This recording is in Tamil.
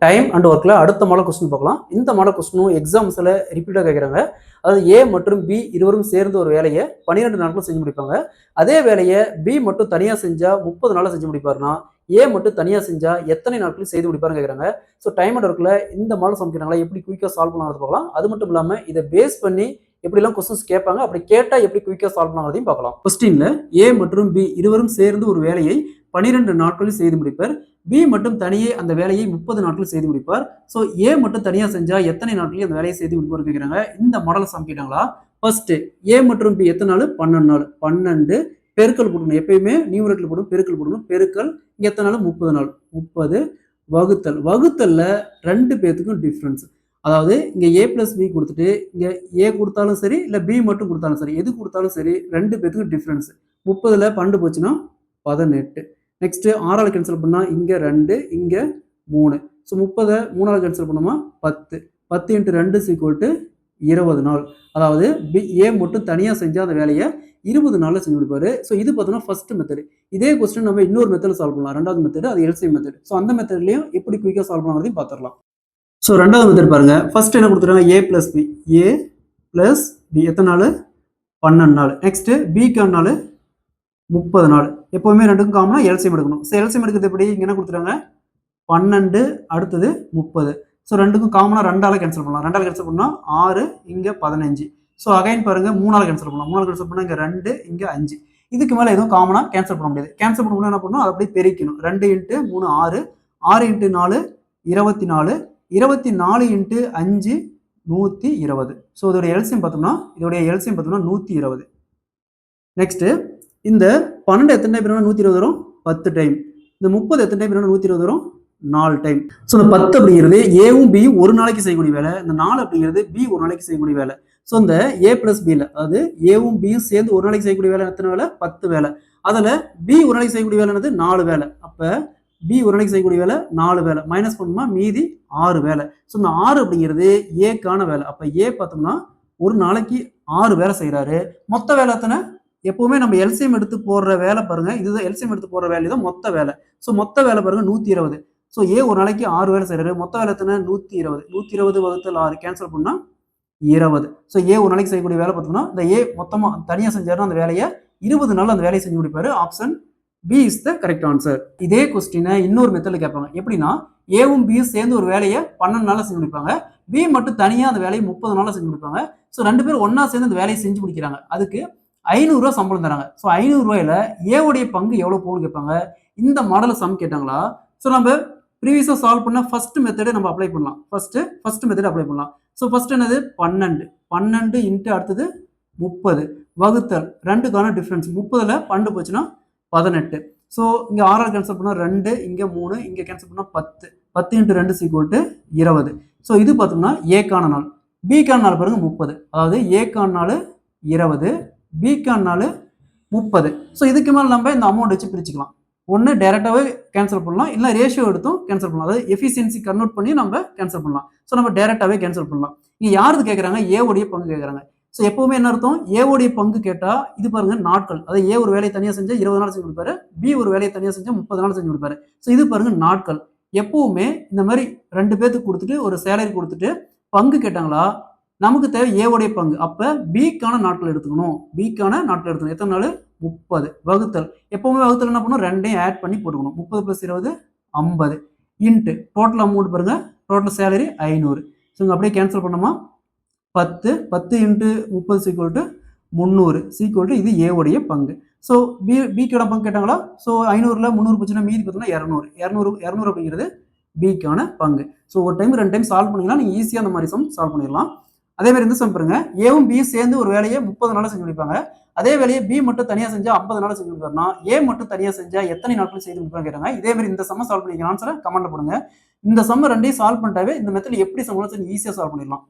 டைம் அண்ட் ஒர்க்கில் அடுத்த மாடல் கொஸ்டின் பார்க்கலாம். இந்த மாடல் கொஸ்டினும் எக்ஸாம்ஸில் ரிப்பீட்டாக கேட்குறாங்க. அதாவது ஏ மற்றும் பி இருவரும் சேர்ந்து ஒரு வேலையை 12 நாட்கள் செஞ்சு முடிப்பாங்க. அதே வேலையை பி மட்டும் தனியாக செஞ்சால் 30 நாளில் செஞ்சு முடிப்பாருன்னா ஏ மட்டும் தனியாக செஞ்சால் எத்தனை நாட்கள் செய்து முடிப்பாருன்னு கேட்குறாங்க. ஸோ டைம் அண்ட் ஒர்க்கில் இந்த மாடல் சமைக்கிறாங்களா எப்படி குயிக்காக சால்வ் பண்ணாலும் பார்க்கலாம். அது மட்டும் இல்லாமல் இதை பேஸ் பண்ணி எப்படிலாம் கொஸ்டின்ஸ் கேட்பாங்க, அப்படி கேட்டால் எப்படி குயிக்காக சால்வ் பண்ணுறதையும் பார்க்கலாம். கொஸ்டினில் ஏ மற்றும் பி இருவரும் சேர்ந்து ஒரு வேலையை 12 நாட்களில் செய்து முடிப்பார். பி மட்டும் தனியே அந்த வேலையை 30 நாட்கள் செய்து முடிப்பார். ஸோ ஏ மட்டும் தனியாக செஞ்சால் எத்தனை நாட்களில் அந்த வேலையை செய்து முடிப்பார் கேட்குறாங்க. இந்த மாடலை சமைக்கிட்டாங்களா? ஃபர்ஸ்ட் ஏ மற்றும் பி எத்தனை நாள்? 12 நாள். 12 பெருக்கல் போடணும். எப்பயுமே நியூமரேட்டர் போடணும், பெருக்கல் போடணும். பெருக்கல் இங்கே எத்தனை நாள்? 30 நாள். 30 வகுத்தல். வகுத்தல்ல 2 பேர்த்துக்கும் டிஃப்ரென்ஸ். அதாவது இங்கே ஏ பிளஸ் பி கொடுத்துட்டு இங்கே ஏ கொடுத்தாலும் சரி, இல்லை பி மட்டும் கொடுத்தாலும் சரி, எது கொடுத்தாலும் சரி 2 பேர்த்துக்கும் டிஃப்ரென்ஸ். 30ல் 12 போச்சுன்னா 18. நெக்ஸ்ட் 6ஆல் கேன்சல் பண்ணால் இங்கே 2, இங்கே 3. ஸோ 30 3ஆல் கேன்சல் பண்ணோமா 10. 10 × 2 = 20 நாள். அதாவது ஏ மட்டும் தனியாக செஞ்சால் அந்த வேலையை 20 நாளில் செஞ்சு கொடுப்பாரு. ஸோ இது பார்த்தோன்னா ஃபர்ஸ்ட் மெத்தட். இதே கொஸ்டின் நம்ம இன்னொரு மெத்தடில் சால்வ் பண்ணலாம். ரெண்டாவது மெத்தட், அது எல்சிஎம் மெத்தட். ஸோ அந்த மெத்தட்லையும் எப்படி குயிக்காக சால்வ் பண்ணுறதையும் பார்த்துடலாம். ஸோ ரெண்டாவது மெத்தட் பாருங்க. ஃபர்ஸ்ட் என்ன கொடுத்துருக்காங்க? ஏ பிளஸ் பி. ஏ பிளஸ் பி எத்தனை நாள்? 12 நாள். நெக்ஸ்ட் பிக்கான நாள் 30 நாள். எப்போவுமே ரெண்டுக்கும் காமனாக எல்சிஎம் எடுக்கணும். ஸோ எல்சிஎம் எடுக்கிறது எப்படி? இங்கே என்ன கொடுத்துருக்காங்க? 12 அடுத்தது 30. ஸோ ரெண்டுக்கும் காமனாக 2ஆல் கேன்சல் பண்ணலாம். 2ஆல் கேன்சல் பண்ணால் 6, இங்கே 15. ஸோ அகைன் பாருங்க 3ஆல் கேன்சல் பண்ணலாம். 3ஆல் கேன்சல் பண்ணால் இங்கே 2, இங்கே 5. இதுக்கு மேலே எதுவும் காமனாக கேன்சல் பண்ண முடியாது. கேன்சல் பண்ண முடியாது என்ன பண்ணணும்? அதை அப்படியே பெருக்கணும். 2 × 3 6, 6 × 4 24, 24 × 5 120. ஸோ இதோடைய எல்சிஎம் பார்த்தோம்னா 120. நெக்ஸ்ட் இந்த 12 எத்தனை டைம் வேணும்? 120 வரும். 10 டைம். இந்த 30 எத்தனை டைம் வேணும்? 120 வரும். 4 டைம். ஸோ இந்த 10 அப்படிங்கிறது ஏவும் பியும் ஒரு நாளைக்கு செய்யக்கூடிய வேலை. இந்த 4 அப்படிங்கிறது பி ஒரு நாளைக்கு செய்யக்கூடிய வேலை. ஸோ இந்த ஏ பிளஸ் பியில், அதாவது ஏவும் பியும் சேர்ந்து ஒரு நாளைக்கு செய்யக்கூடிய வேலை எத்தனை வேலை? 10 வேலை. அதில் பி ஒரு நாளைக்கு செய்யக்கூடிய வேலை என்னது? 4 வேலை. அப்போ பி ஒரு நாளைக்கு செய்யக்கூடிய வேலை 4 வேலை. மைனஸ் பண்ணுமா மீதி 6 வேலை. ஸோ இந்த 6 அப்படிங்கிறது ஏக்கான வேலை. அப்போ ஏ பார்த்தோம்னா ஒரு நாளைக்கு 6 வேலை செய்கிறாரு. மொத்த வேலை எத்தனை? எப்பவுமே நம்ம எல்சிஎம் எடுத்து போடுற வேலை பாருங்க, இதுதான் எல்சிஎம் எடுத்து போடுற வேலை தான் மொத்த வேலை. ஸோ மொத்த வேலை பாருங்க 120. ஸோ ஏ ஒரு நாளைக்கு 6 வேலை செய்கிறாரு. மொத்த வேலை எத்தனை? 120. 120 வகுத்தல் 6 கேன்சல் பண்ணா 20. ஸோ ஏ ஒரு நாளைக்கு செய்யக்கூடிய வேலை பார்த்தோம்னா இந்த ஏ மொத்தமாக தனியாக செஞ்சாருன்னா அந்த வேலையை 20 நாள் அந்த வேலையை செஞ்சு முடிப்பாரு. Option B is the correct answer. இதே கொஸ்டினை இன்னொரு மெத்தடில் கேட்பாங்க. எப்படின்னா ஏவும் பியும் சேர்ந்து ஒரு வேலையை 12 நாளில் செஞ்சு முடிப்பாங்க. பி மட்டும் தனியாக அந்த வேலையை 30 நாளில் செஞ்சு முடிப்பாங்க. ஸோ 2 பேரும் ஒன்றா சேர்ந்து அந்த வேலையை செஞ்சு முடிக்கிறாங்க. அதுக்கு 500 ரூபா சம்பளம் தராங்க. ஸோ 500 ரூபாயில ஏவுடைய பங்கு எவ்வளோ போகணும்னு கேட்பாங்க. இந்த மாடலை சம் கேட்டாங்களா? ஸோ நம்ம ப்ரீவியஸாக சால்வ் பண்ண ஃபர்ஸ்ட் மெத்தடை நம்ம அப்ளை பண்ணலாம். ஃபர்ஸ்ட் மெத்தட் அப்ளை பண்ணலாம். ஸோ ஃபர்ஸ்ட் என்னது? 12 இன்ட்டு அடுத்தது 30 வகுத்தல் 2க்கான டிஃப்ரென்ஸ். 30ல் 12 போச்சுன்னா 18. ஸோ இங்கே 6ஆல் கேன்சல் பண்ணால் 2, இங்கே 3, இங்கே கேன்சல் பண்ணால் 10. 10 × 2 = 20. ஸோ இது பார்த்தோம்னா ஏக்கான நாள். பிக்கான நாள் பாருங்க 30. அதாவது ஏக்கான நாள் 20, பிக்கான நாள் 30. ஸோ இதுக்கு மேலே நம்ம இந்த அமௌண்ட் வச்சு பிரிச்சுக்கலாம். ஒன்று டேரெக்டாகவே கேன்சல் பண்ணலாம், இல்லை ரேஷியோ எடுத்தும் கேன்சல் பண்ணலாம். அதாவது எஃபிஷியன்சி கன்வெர்ட் பண்ணி நம்ம கேன்சல் பண்ணலாம். ஸோ நம்ம டேரெக்டாகவே கேன்சல் பண்ணலாம். இங்கே யாருக்கு கேட்குறாங்க? ஏவுடைய பங்கு கேட்குறாங்க. ஸோ எப்பவுமே என்ன அர்த்தம்? ஏவுடைய பங்கு கேட்டால் இது பாருங்க நாட்கள். அதாவது ஏ ஒரு வேலையை தனியாக செஞ்சால் 20 நாள் செஞ்சு கொடுப்பாரு. பி ஒரு வேலையை தனியாக செஞ்சால் 30 நாள் செஞ்சு கொடுப்பாரு. ஸோ இது பாருங்க நாட்கள். எப்பவுமே இந்த மாதிரி 2 பேர்த்துக்கு கொடுத்துட்டு ஒரு சேலரி கொடுத்துட்டு பங்கு கேட்டாங்களா, நமக்கு தேவை ஏவுடைய பங்கு. அப்போ பிக்கான நாட்கள் எடுத்துக்கணும். எத்தனை நாள்? 30 வகுத்தல். எப்பவுமே வகுத்தல் என்ன பண்ணணும்? 2ஐயும் ஆட் பண்ணி போட்டுக்கணும். 30 + 20 50 இன்ட்டு டோட்டல் அமௌண்ட் பாருங்க. Total salary 500. ஸோ இங்கே அப்படியே கேன்சல் பண்ணோமா 10 × 30 = 300 இது ஏவுடைய பங்கு. ஸோ பிக்கான பங்கு கேட்டாங்களா? ஸோ 500ல் 300 போச்சுன்னா மீதி பார்த்தோம்னா 200 அப்படிங்கிறது பிக்கான பங்கு. ஸோ ஒரு டைம் 2 டைம் சால்வ் பண்ணிங்கன்னா நீங்கள் ஈஸியாக அந்த மாதிரி சம் சால்வ் பண்ணிடலாம். அதே மாதிரி இந்த சம் பாருங்க. ஏவும் பியும் சேர்ந்து ஒரு வேலையை 30 நாளில் செஞ்சு முடிப்பாங்க. அதே வேலையை பி மட்டும் தனியாக செஞ்சால் 50 நாளில் செஞ்சு முடிப்பாருன்னா ஏ மட்டும் தனியாக செஞ்சால் எத்தனை நாட்கள் செய்து முடிப்பாங்க கேட்டாங்க. இதே மாதிரி இந்த சம்மை சால்வ் பண்ணிக்கலாம். ஆன்சரை கமெண்ட்ல போடுங்க. இந்த சம்மை 2ஐயும் சால்வ் பண்ணிட்டாவே இந்த மெத்தட் எப்படி சம் ஈஸியாக சால்வ் பண்ணிடலாம்.